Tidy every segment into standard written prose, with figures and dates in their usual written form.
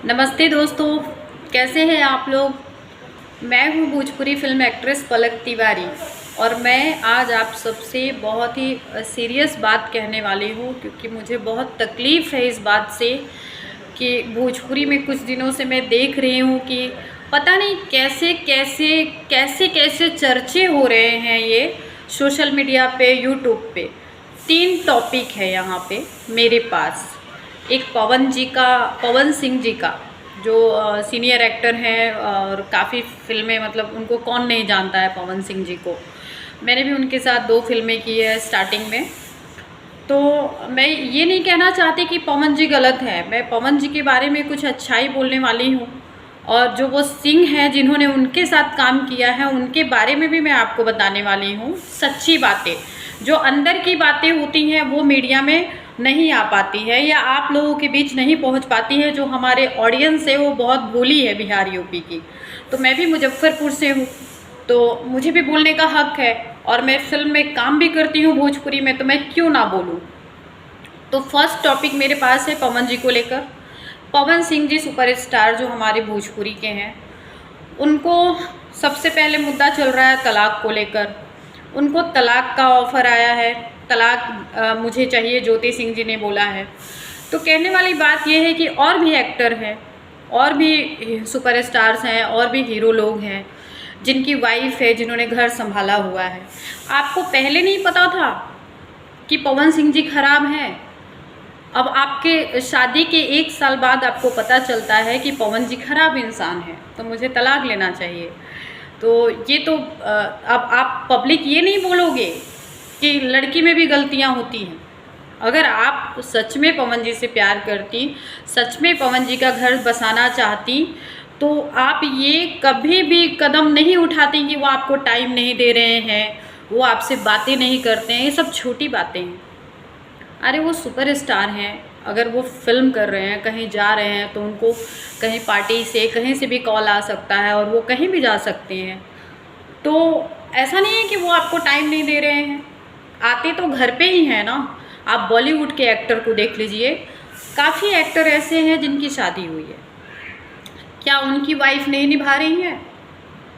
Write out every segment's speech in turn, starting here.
नमस्ते दोस्तों, कैसे हैं आप लोग। मैं हूं भोजपुरी फिल्म एक्ट्रेस पलक तिवारी और मैं आज आप सबसे बहुत ही सीरियस बात कहने वाली हूं, क्योंकि मुझे बहुत तकलीफ़ है इस बात से कि भोजपुरी में कुछ दिनों से मैं देख रही हूं कि पता नहीं कैसे कैसे कैसे कैसे चर्चे हो रहे हैं ये सोशल मीडिया पे, यूट्यूब पे। 3 टॉपिक है यहाँ पे मेरे पास। एक पवन सिंह जी का जो सीनियर एक्टर हैं और काफ़ी फिल्में, मतलब उनको कौन नहीं जानता है पवन सिंह जी को। मैंने भी उनके साथ 2 फिल्में की है स्टार्टिंग में। तो मैं ये नहीं कहना चाहती कि पवन जी गलत है, मैं पवन जी के बारे में कुछ अच्छाई बोलने वाली हूँ। और जो वो सिंह हैं जिन्होंने उनके साथ काम किया है, उनके बारे में भी मैं आपको बताने वाली हूँ सच्ची बातें। जो अंदर की बातें होती हैं वो मीडिया में नहीं आ पाती है या आप लोगों के बीच नहीं पहुंच पाती है। जो हमारे ऑडियंस है वो बहुत भोली है बिहार यूपी की। तो मैं भी मुजफ्फरपुर से हूँ, तो मुझे भी बोलने का हक है और मैं फिल्म में काम भी करती हूँ भोजपुरी में, तो मैं क्यों ना बोलूँ। तो फर्स्ट टॉपिक मेरे पास है पवन जी को लेकर। पवन सिंह जी सुपरस्टार जो हमारे भोजपुरी के हैं, उनको सबसे पहले मुद्दा चल रहा है तलाक को लेकर। उनको तलाक का ऑफ़र आया है, तलाक मुझे चाहिए, ज्योति सिंह जी ने बोला है। तो कहने वाली बात यह है कि और भी एक्टर हैं, और भी सुपरस्टार्स हैं, और भी हीरो लोग हैं जिनकी वाइफ है, जिन्होंने घर संभाला हुआ है। आपको पहले नहीं पता था कि पवन सिंह जी खराब हैं? अब आपके शादी के 1 साल बाद आपको पता चलता है कि पवन जी खराब इंसान है, तो मुझे तलाक लेना चाहिए। तो ये तो अब आप पब्लिक ये नहीं बोलोगे कि लड़की में भी गलतियां होती हैं। अगर आप सच में पवन जी से प्यार करती, सच में पवन जी का घर बसाना चाहती, तो आप ये कभी भी कदम नहीं उठाती कि वो आपको टाइम नहीं दे रहे हैं, वो आपसे बातें नहीं करते हैं। ये सब छोटी बातें हैं। अरे वो सुपरस्टार हैं, अगर वो फिल्म कर रहे हैं, कहीं जा रहे हैं, तो उनको कहीं पार्टी से कहीं से भी कॉल आ सकता है और वो कहीं भी जा सकते हैं। तो ऐसा नहीं है कि वो आपको टाइम नहीं दे रहे हैं, आते तो घर पे ही हैं ना। आप बॉलीवुड के एक्टर को देख लीजिए, काफ़ी एक्टर ऐसे हैं जिनकी शादी हुई है, क्या उनकी वाइफ नहीं निभा रही हैं?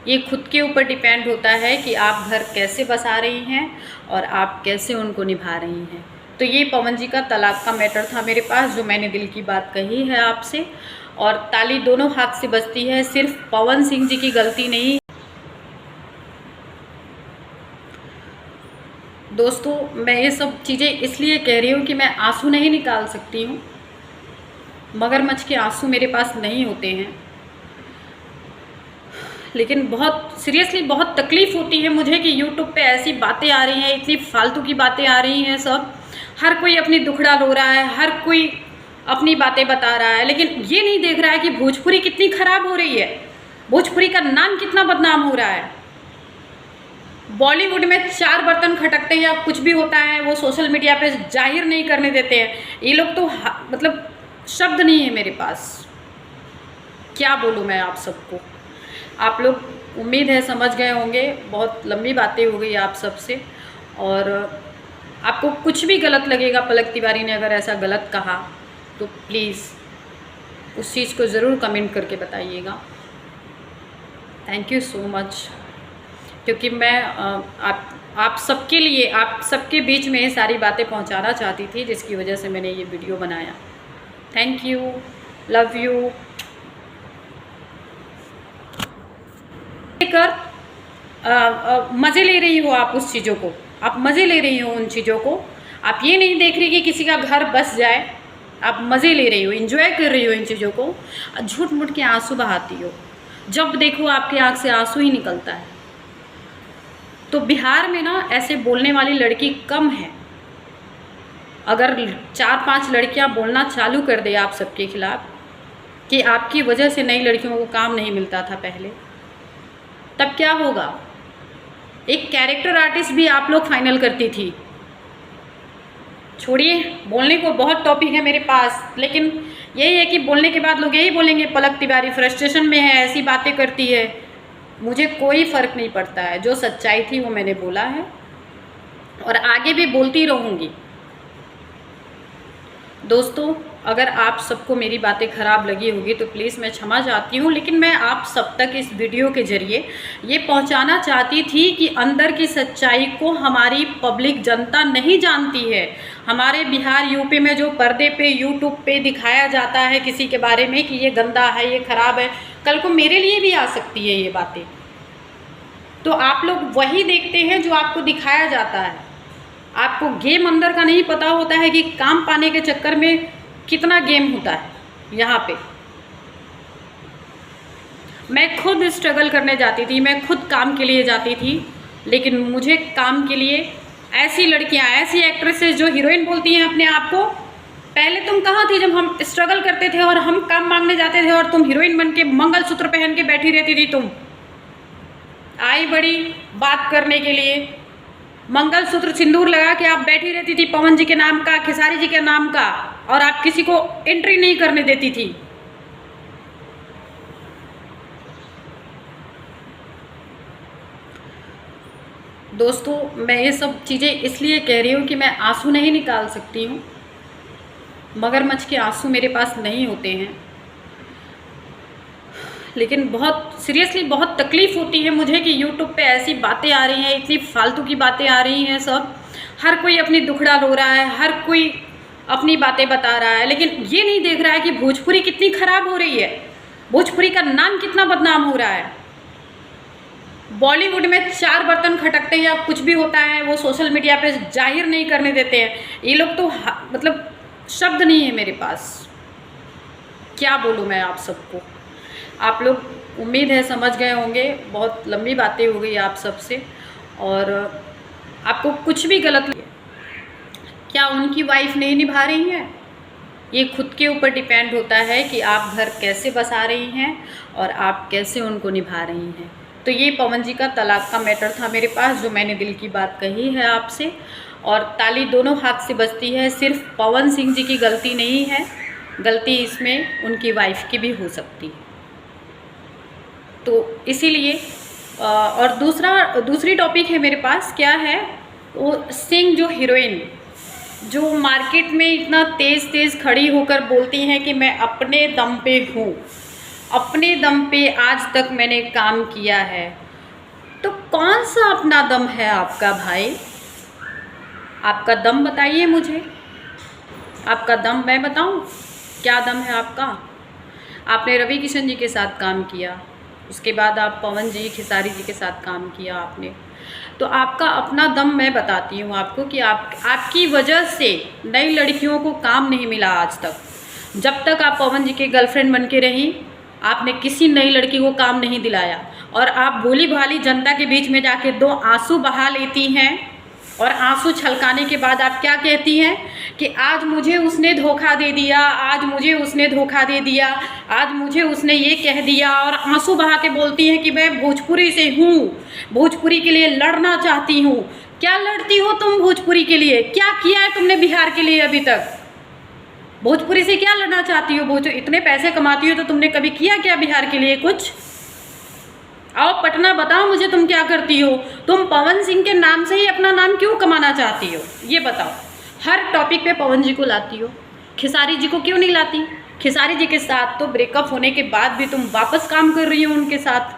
ये खुद के ऊपर डिपेंड होता है कि आप घर कैसे बसा रही हैं और आप कैसे उनको निभा रही हैं। तो ये पवन जी का तलाक का मैटर था मेरे पास, जो मैंने दिल की बात कही है आपसे। और ताली दोनों हाथ से बजती है, सिर्फ पवन सिंह जी की गलती नहीं। दोस्तों, मैं ये सब चीज़ें इसलिए कह रही हूँ कि मैं आंसू नहीं निकाल सकती हूँ, मगरमच्छ के आंसू मेरे पास नहीं होते हैं। लेकिन बहुत सीरियसली बहुत तकलीफ़ होती है मुझे कि यूट्यूब पे ऐसी बातें आ रही हैं, इतनी फालतू की बातें आ रही हैं। सब हर कोई अपनी दुखड़ा रो रहा है, हर कोई अपनी बातें बता रहा है, लेकिन ये नहीं देख रहा है कि भोजपुरी कितनी ख़राब हो रही है, भोजपुरी का नाम कितना बदनाम हो रहा है। बॉलीवुड में 4 बर्तन खटकते हैं या कुछ भी होता है, वो सोशल मीडिया पे जाहिर नहीं करने देते हैं। ये लोग तो मतलब शब्द नहीं है मेरे पास, क्या बोलूँ मैं आप सबको। आप लोग उम्मीद है समझ गए होंगे, बहुत लंबी बातें हो गई आप सबसे। और आपको कुछ भी गलत लगेगा, पलक तिवारी ने अगर ऐसा गलत कहा तो प्लीज़ उस चीज़ को ज़रूर कमेंट करके बताइएगा। थैंक यू सो मच, क्योंकि मैं आप सबके लिए, आप सबके बीच में ये सारी बातें पहुंचाना चाहती थी, जिसकी वजह से मैंने ये वीडियो बनाया। Thank you, love you. लेकर मज़े ले रही हो आप उस चीज़ों को, आप मज़े ले रही हो उन चीज़ों को। आप ये नहीं देख रही कि किसी का घर बस जाए, आप मज़े ले रही हो, एंजॉय कर रही हो इन चीज़ों को। झूठ मूठ के आंसू बहाती हो, जब देखो आपके आँख से आंसू ही निकलता है। तो बिहार में ना ऐसे बोलने वाली लड़की कम है। अगर 4-5 लड़कियां बोलना चालू कर दे आप सबके खिलाफ कि आपकी वजह से नई लड़कियों को काम नहीं मिलता था पहले, तब क्या होगा। एक कैरेक्टर आर्टिस्ट भी आप लोग फाइनल करती थी। छोड़िए, बोलने को बहुत टॉपिक है मेरे पास, लेकिन यही है कि बोलने के बाद लोग यही बोलेंगे पलक तिवारी फ्रस्ट्रेशन में है, ऐसी बातें करती है। मुझे कोई फ़र्क नहीं पड़ता है, जो सच्चाई थी वो मैंने बोला है और आगे भी बोलती रहूँगी। दोस्तों, अगर आप सबको मेरी बातें ख़राब लगी होगी तो प्लीज़ मैं क्षमा चाहती हूँ, लेकिन मैं आप सब तक इस वीडियो के ज़रिए ये पहुँचाना चाहती थी कि अंदर की सच्चाई को हमारी पब्लिक जनता नहीं जानती है। हमारे बिहार यूपी में जो पर्दे पे यूट्यूब पे दिखाया जाता है किसी के बारे में कि ये गंदा है, ये ख़राब है, कल को मेरे लिए भी आ सकती है ये बातें। तो आप लोग वही देखते हैं जो आपको दिखाया जाता है। आपको गेम अंदर का नहीं पता होता है कि काम पाने के चक्कर में कितना गेम होता है। यहाँ पे मैं खुद स्ट्रगल करने जाती थी, मैं खुद काम के लिए जाती थी, लेकिन मुझे काम के लिए ऐसी लड़कियाँ, ऐसी एक्ट्रेसेस जो हीरोइन बोलती हैं अपने आप को, पहले तुम कहाँ थी जब हम स्ट्रगल करते थे और हम काम मांगने जाते थे और तुम हीरोइन बन के मंगलसूत्र पहन के बैठी रहती थी। तुम आई बड़ी बात करने के लिए, मंगलसूत्र सिंदूर लगा के आप बैठी रहती थी पवन जी के नाम का, खेसारी जी के नाम का, और आप किसी को एंट्री नहीं करने देती थी। दोस्तों, मैं ये सब चीज़ें इसलिए कह रही हूँ कि मैं आंसू नहीं निकाल सकती हूँ, मगरमच्छ के आंसू मेरे पास नहीं होते हैं, लेकिन बहुत सीरियसली बहुत तकलीफ़ होती है मुझे कि यूट्यूब पे ऐसी बातें आ रही हैं, इतनी फालतू की बातें आ रही हैं। सब हर कोई अपनी दुखड़ा रो रहा है, हर कोई अपनी बातें बता रहा है, लेकिन ये नहीं देख रहा है कि भोजपुरी कितनी ख़राब हो रही है, भोजपुरी का नाम कितना बदनाम हो रहा है। बॉलीवुड में 4 बर्तन खटकते हैं या कुछ भी होता है वो सोशल मीडिया पे जाहिर नहीं करने देते हैं। ये लोग तो मतलब शब्द नहीं है मेरे पास, क्या बोलूँ मैं आप सबको। आप लोग उम्मीद है समझ गए होंगे, बहुत लंबी बातें हो गई आप सबसे, और आपको कुछ भी गलत क्या उनकी वाइफ नहीं निभा रही है, ये खुद के ऊपर डिपेंड होता है कि आप घर कैसे बसा रही हैं और आप कैसे उनको निभा रही हैं। तो ये पवन जी का तलाक का मैटर था मेरे पास, जो मैंने दिल की बात कही है आपसे, और ताली दोनों हाथ से बजती है। सिर्फ पवन सिंह जी की गलती नहीं है, गलती इसमें उनकी वाइफ की भी हो सकती है। तो इसीलिए और दूसरी टॉपिक है मेरे पास, क्या है वो सिंह जो हीरोइन जो मार्केट में इतना तेज़ खड़ी होकर बोलती हैं कि मैं अपने दम पे हूँ, अपने दम पे आज तक मैंने काम किया है। तो कौन सा अपना दम है आपका भाई? आपका दम बताइए मुझे, आपका दम मैं बताऊँ क्या दम है आपका? आपने रवि किशन जी के साथ काम किया, उसके बाद आप पवन जी, खेसारी जी के साथ काम किया आपने, तो आपका अपना दम मैं बताती हूँ आपको कि आपकी वजह से नई लड़कियों को काम नहीं मिला आज तक। जब तक आप पवन जी के गर्लफ्रेंड बन के रही, आपने किसी नई लड़की को काम नहीं दिलाया, और आप भोली भाली जनता के बीच में जाके 2 आंसू बहा लेती हैं, और आंसू छलकाने के बाद आप क्या कहती हैं कि आज मुझे उसने धोखा दे दिया, आज मुझे उसने धोखा दे दिया, आज मुझे उसने ये कह दिया, और आंसू बहा के बोलती हैं कि मैं भोजपुरी से हूँ, भोजपुरी के लिए लड़ना चाहती हूँ। क्या लड़ती हो तुम भोजपुरी के लिए? क्या किया है तुमने बिहार के लिए अभी तक? भोजपुरी से क्या लड़ना चाहती हो? इतने पैसे कमाती हो तो तुमने कभी किया क्या बिहार के लिए कुछ? आओ पटना बताओ मुझे, तुम क्या करती हो? तुम पवन सिंह के नाम से ही अपना नाम क्यों कमाना चाहती हो, ये बताओ। हर टॉपिक पे पवन जी को लाती हो, खेसारी जी को क्यों नहीं लाती? खेसारी जी के साथ तो ब्रेकअप होने के बाद भी तुम वापस काम कर रही हो उनके साथ,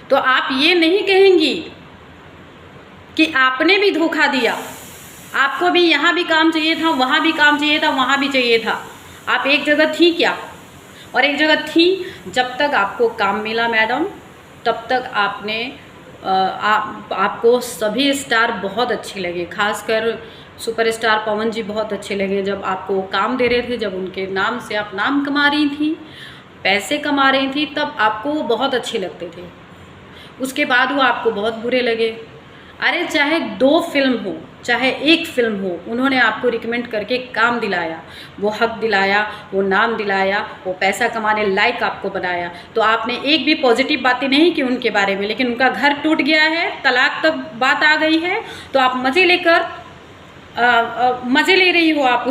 तो आप ये नहीं कहेंगी कि आपने भी धोखा दिया, आपको भी यहाँ भी काम चाहिए था, वहाँ भी काम चाहिए था, वहाँ भी चाहिए था। आप एक जगह थी क्या? और एक जगह थी जब तक आपको काम मिला मैडम, तब तक आपने आपको सभी स्टार बहुत अच्छे लगे, खासकर सुपरस्टार पवन जी बहुत अच्छे लगे। जब आपको काम दे रहे थे, जब उनके नाम से आप नाम कमा रही थी, पैसे कमा रही थी, तब आपको वो बहुत अच्छे लगते थे। उसके बाद वो आपको बहुत बुरे लगे। अरे चाहे 2 फिल्म हो, चाहे 1 फिल्म हो, उन्होंने आपको रिकमेंड करके काम दिलाया, वो हक दिलाया, वो नाम दिलाया, वो पैसा कमाने लायक आपको बनाया, तो आपने एक भी पॉजिटिव बातें नहीं की उनके बारे में। लेकिन उनका घर टूट गया है, तलाक तक बात आ गई है, तो आप मज़े ले रही हो आप